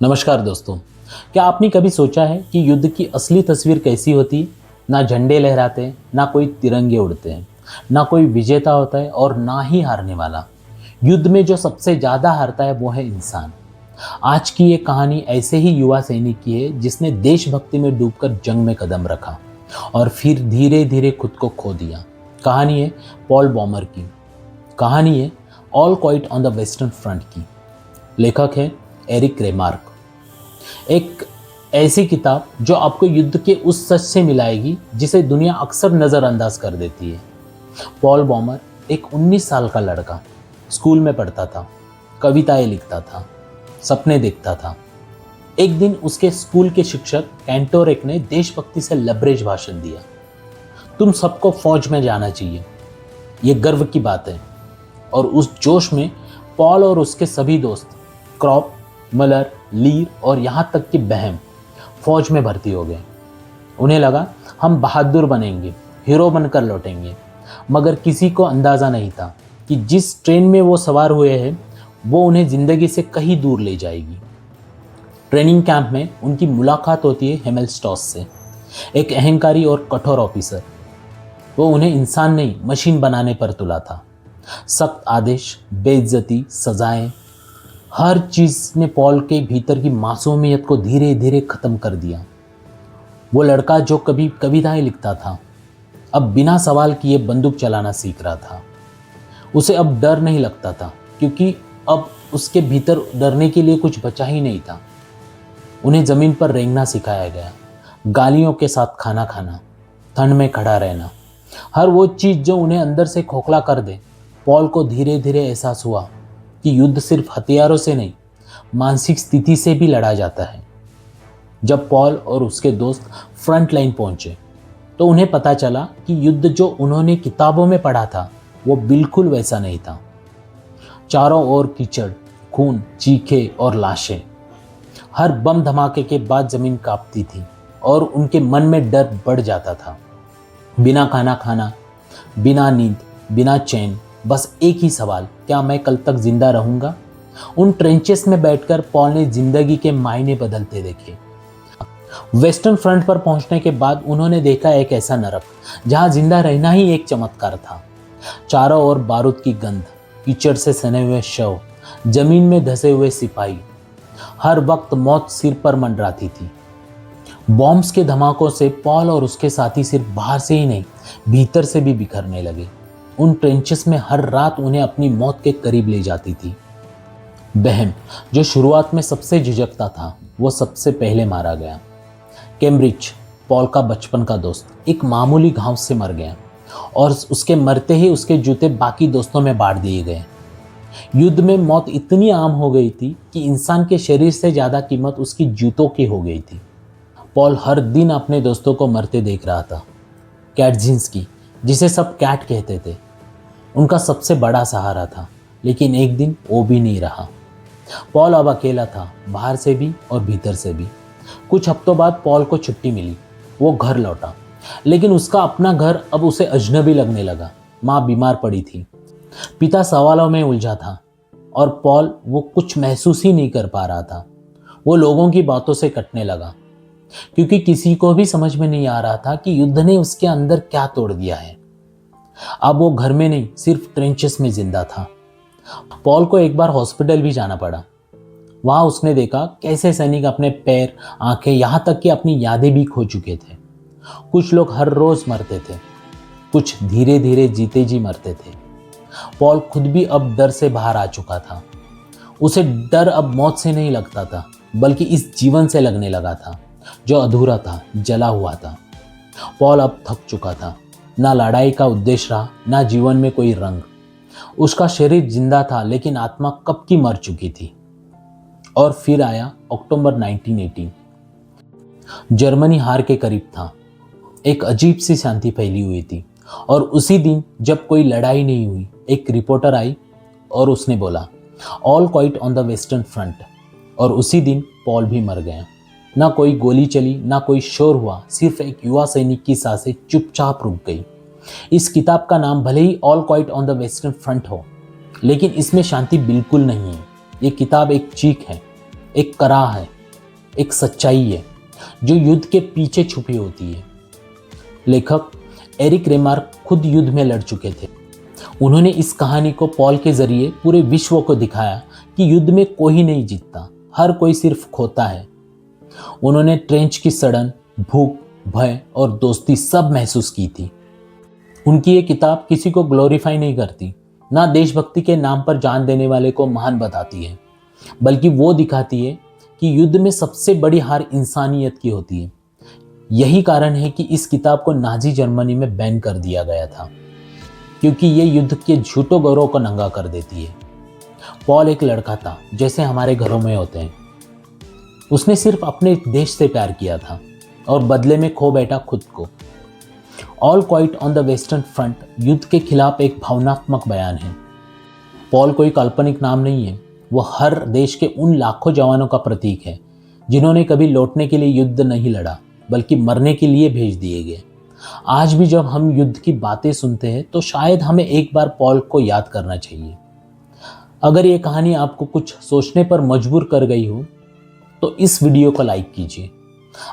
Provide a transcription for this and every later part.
नमस्कार दोस्तों। क्या आपने कभी सोचा है कि युद्ध की असली तस्वीर कैसी होती है? ना झंडे लहराते हैं, ना कोई तिरंगे उड़ते हैं, ना कोई विजेता होता है और ना ही हारने वाला। युद्ध में जो सबसे ज़्यादा हारता है वो है इंसान। आज की ये कहानी ऐसे ही युवा सैनिक की है जिसने देशभक्ति में डूबकर जंग में कदम रखा और फिर धीरे धीरे खुद को खो दिया। कहानी है पॉल बॉमर की। कहानी है all Quiet on the Western front की। लेखक है एरिक रेमार्क। एक ऐसी किताब जो आपको युद्ध के उस सच से मिलाएगी जिसे दुनिया अक्सर नज़रअंदाज कर देती है। पॉल बॉमर एक 19 साल का लड़का, स्कूल में पढ़ता था, कविताएं लिखता था, सपने देखता था। एक दिन उसके स्कूल के शिक्षक कैंटोरेक ने देशभक्ति से लबरेज भाषण दिया। तुम सबको फौज में जाना चाहिए, ये गर्व की बात है। और उस जोश में पॉल और उसके सभी दोस्त क्रॉप, मलर, लीर और यहाँ तक कि बहम फौज में भर्ती हो गए। उन्हें लगा हम बहादुर बनेंगे, हीरो बनकर लौटेंगे। मगर किसी को अंदाज़ा नहीं था कि जिस ट्रेन में वो सवार हुए हैं वो उन्हें ज़िंदगी से कहीं दूर ले जाएगी। ट्रेनिंग कैंप में उनकी मुलाकात होती है हेमेल्स्टॉस से, एक अहंकारी और कठोर ऑफिसर। वो उन्हें इंसान नहीं मशीन बनाने पर तुला था। सख्त आदेश, बेइज्जती, सजाएं, हर चीज़ ने पॉल के भीतर की मासूमियत को धीरे धीरे ख़त्म कर दिया। वो लड़का जो कभी कविताएं लिखता था अब बिना सवाल किए बंदूक चलाना सीख रहा था। उसे अब डर नहीं लगता था क्योंकि अब उसके भीतर डरने के लिए कुछ बचा ही नहीं था। उन्हें ज़मीन पर रेंगना सिखाया गया, गालियों के साथ खाना खाना, ठंड में खड़ा रहना, हर वो चीज़ जो उन्हें अंदर से खोखला कर दे। पॉल को धीरे धीरे एहसास हुआ कि युद्ध सिर्फ हथियारों से नहीं, मानसिक स्थिति से भी लड़ा जाता है। जब पॉल और उसके दोस्त फ्रंट लाइन पहुंचे तो उन्हें पता चला कि युद्ध जो उन्होंने किताबों में पढ़ा था वो बिल्कुल वैसा नहीं था। चारों ओर कीचड़, खून, चीखें और लाशें। हर बम धमाके के बाद जमीन कांपती थी और उनके मन में डर बढ़ जाता था। बिना खाना खाना, बिना नींद, बिना चैन, बस एक ही सवाल, क्या मैं कल तक जिंदा रहूंगा? उन ट्रेंचेस में बैठकर पॉल ने जिंदगी के मायने बदलते देखे। वेस्टर्न फ्रंट पर पहुंचने के बाद उन्होंने देखा एक ऐसा नरक जहां जिंदा रहना ही एक चमत्कार था। चारों ओर बारूद की गंध, कीचड़ से सने हुए शव, जमीन में धंसे हुए सिपाही। हर वक्त मौत सिर पर मंडराती थी। बॉम्ब्स के धमाकों से पॉल और उसके साथी सिर्फ बाहर से ही नहीं, भीतर से भी बिखरने लगे। उन ट्रेंचेस में हर रात उन्हें अपनी मौत के करीब ले जाती थी। बहम, जो शुरुआत में सबसे झिझकता था, वो सबसे पहले मारा गया। कैम्ब्रिज, पॉल का बचपन का दोस्त, एक मामूली घाव से मर गया और उसके मरते ही उसके जूते बाकी दोस्तों में बांट दिए गए। युद्ध में मौत इतनी आम हो गई थी कि इंसान के शरीर से ज़्यादा कीमत उसकी जूतों की हो गई थी। पॉल हर दिन अपने दोस्तों को मरते देख रहा था। कैटजिंस्की, जिसे सब कैट कहते थे, उनका सबसे बड़ा सहारा था, लेकिन एक दिन वो भी नहीं रहा। पॉल अब अकेला था, बाहर से भी और भीतर से भी। कुछ हफ्तों बाद पॉल को छुट्टी मिली। वो घर लौटा, लेकिन उसका अपना घर अब उसे अजनबी लगने लगा। माँ बीमार पड़ी थी, पिता सवालों में उलझा था और पॉल वो कुछ महसूस ही नहीं कर पा रहा था। वो लोगों की बातों से कटने लगा क्योंकि किसी को भी समझ में नहीं आ रहा था कि युद्ध ने उसके अंदर क्या तोड़ दिया है। अब वो घर में नहीं, सिर्फ ट्रेंचेस में जिंदा था। पॉल को एक बार हॉस्पिटल भी जाना पड़ा। वहां उसने देखा कैसे सैनिक अपने पैर, आंखें, यहां तक कि अपनी यादें भी खो चुके थे। कुछ लोग हर रोज मरते थे, कुछ धीरे धीरे जीते जी मरते थे। पॉल खुद भी अब डर से बाहर आ चुका था। उसे डर अब मौत से नहीं लगता था, बल्कि इस जीवन से लगने लगा था जो अधूरा था, जला हुआ था। पॉल अब थक चुका था। ना लड़ाई का उद्देश्य रहा, ना जीवन में कोई रंग। उसका शरीर जिंदा था, लेकिन आत्मा कब की मर चुकी थी। और फिर आया अक्टूबर 1918। जर्मनी हार के करीब था। एक अजीब सी शांति फैली हुई थी और उसी दिन जब कोई लड़ाई नहीं हुई, एक रिपोर्टर आई और उसने बोला, all Quiet on the Western front. और उसी दिन पॉल भी मर गया। ना कोई गोली चली, ना कोई शोर हुआ, सिर्फ एक युवा सैनिक की सांसें चुपचाप रुक गई। इस किताब का नाम भले ही All Quiet on the Western Front हो, लेकिन इसमें शांति बिल्कुल नहीं है। ये किताब एक चीख है, एक कराह है, एक सच्चाई है जो युद्ध के पीछे छुपी होती है। लेखक एरिक रेमार्क खुद युद्ध में लड़ चुके थे। उन्होंने इस कहानी को पॉल के जरिए पूरे विश्व को दिखाया कि युद्ध में कोई नहीं जीतता, हर कोई सिर्फ खोता है। उन्होंने ट्रेंच की सड़न, भूख, भय और दोस्ती सब महसूस की थी। उनकी ये किताब किसी को ग्लोरीफाई नहीं करती, ना देशभक्ति के नाम पर जान देने वाले को महान बताती है, बल्कि वो दिखाती है कि युद्ध में सबसे बड़ी हार इंसानियत की होती है। यही कारण है कि इस किताब को नाजी जर्मनी में बैन कर दिया गया था, क्योंकि ये युद्ध के झूठों गौरव को नंगा कर देती है। पॉल एक लड़का था जैसे हमारे घरों में होते हैं। उसने सिर्फ अपने देश से प्यार किया था और बदले में खो बैठा खुद को। All Quiet on the Western front युद्ध के खिलाफ एक भावनात्मक बयान है। पॉल कोई काल्पनिक नाम नहीं है, वो हर देश के उन लाखों जवानों का प्रतीक है जिन्होंने कभी लौटने के लिए युद्ध नहीं लड़ा, बल्कि मरने के लिए भेज दिए गए। आज भी जब हम युद्ध की बातें सुनते हैं तो शायद हमें एक बार पॉल को याद करना चाहिए। अगर ये कहानी आपको कुछ सोचने पर मजबूर कर गई हो तो इस वीडियो को लाइक कीजिए,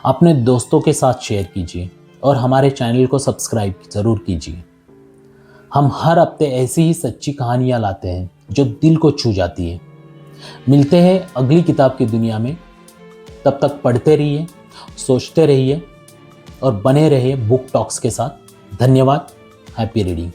अपने दोस्तों के साथ शेयर कीजिए और हमारे चैनल को सब्सक्राइब ज़रूर कीजिए। हम हर हफ्ते ऐसी ही सच्ची कहानियाँ लाते हैं जो दिल को छू जाती है। मिलते हैं अगली किताब की दुनिया में। तब तक पढ़ते रहिए, सोचते रहिए और बने रहिए बुक टॉक्स के साथ। धन्यवाद। Happy reading.